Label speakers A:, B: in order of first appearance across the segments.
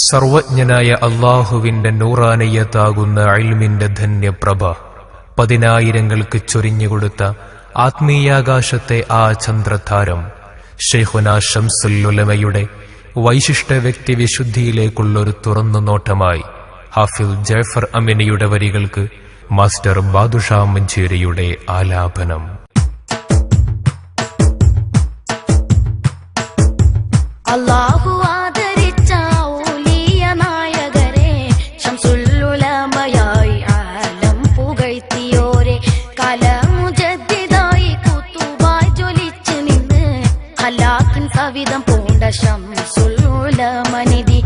A: സർവജ്ഞനായ അല്ലാഹുവിന്റെ നൂറാനിയത്താകുന്ന ഇൽമിന്റെ ധന്യപ്രഭ പതിനായിരങ്ങൾക്ക് ചൊരിഞ്ഞുകൊടുത്ത ആത്മീയാകാശത്തെ ആ ചന്ദ്രതാരം ശൈഖുനാ ശംസുൽ ഉലമയുടെ വൈശിഷ്ട വ്യക്തിവിശുദ്ധിയിലേക്കുള്ളൊരു തുറന്നു നോട്ടമായി ഹാഫിൽ ജഅഫർ അമിനിയുടെ വരികൾക്ക് മാസ്റ്റർ ബാദുഷാ മഞ്ചേരിയുടെ ആലാപനം.
B: അല്ലാഹു ആദരിച്ച ഔലിയ നായകരെ ശംസുൽ ഉലമയായി ആലം പുകഴ്ത്തിയോരെ കലമുജദ്ദിദായി കുത്തുബായി ജ്വലിച്ച് നിന്ന് ഹലാക്കിൻ സവിധം പൂണ്ട ശംസുൽ ഉലമനിധി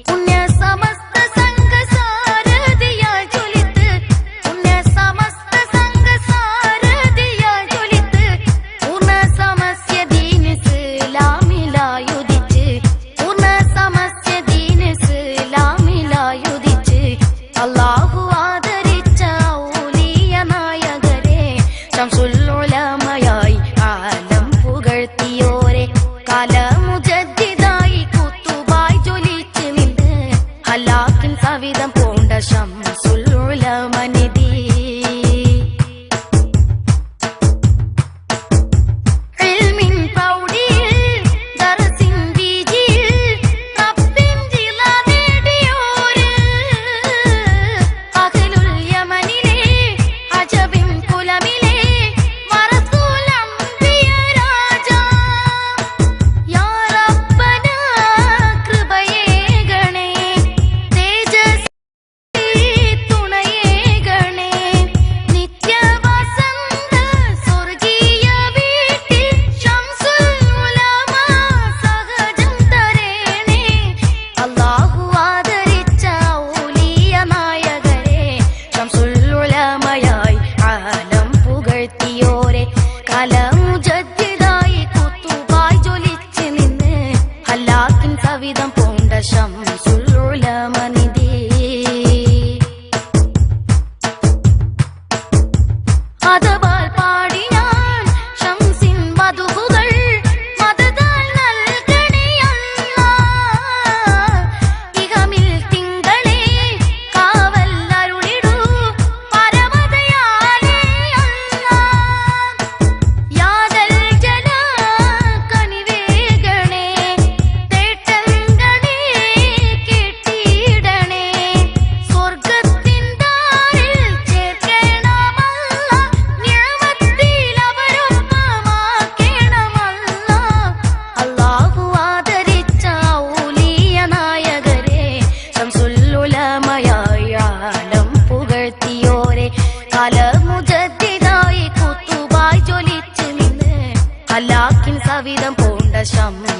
B: പുണ്യ സമസ്ത സംഘ സാരഥിയായി ജ്വലിത്ത് പുണ്യ സമസ്ത സംഘ സാരഥിയായി ജ്വലിത്ത് പൂർണ്ണ സമസ്യ ദീൻ ഇസ്ലാമിലായി അല്ലാഹു ആദരിച്ച ഔലിയ നായകരെ ശംസുൽ ഉലമയായി ആലം പുകഴ്ത്തിയോരെ കലമുജദ്ദിദായി കുത്തുബായി ജ്വലിച്ച് നിന്ന് ഹലാക്കിൻ സവിധം പൂണ്ട ശംസുൽ ഉലമനിധി കലമുജദ്ദിദായി കുത്തുബായി ജ്വലിച്ച് നിന്ന് ഹലാക്കിൻ സവിധം പൂണ്ട ശംസുൽ ഉലമനിധി അതബാൽ പാടി ഞാൻ ശംസിൻ മധുഹുകൾ മദതാൽ നൽകണേ അല്ലാഹ് ഇഹമിൽ തിങ്കളെ കാവൽ അരുളിടൂ പരമദയാലേ കലമുജദ്ദിദായി കുത്തുബായി ജ്വലിച്ച് നിന്ന് ഹലാക്കിൻ സവിധം പൂണ്ട ശംസുൽ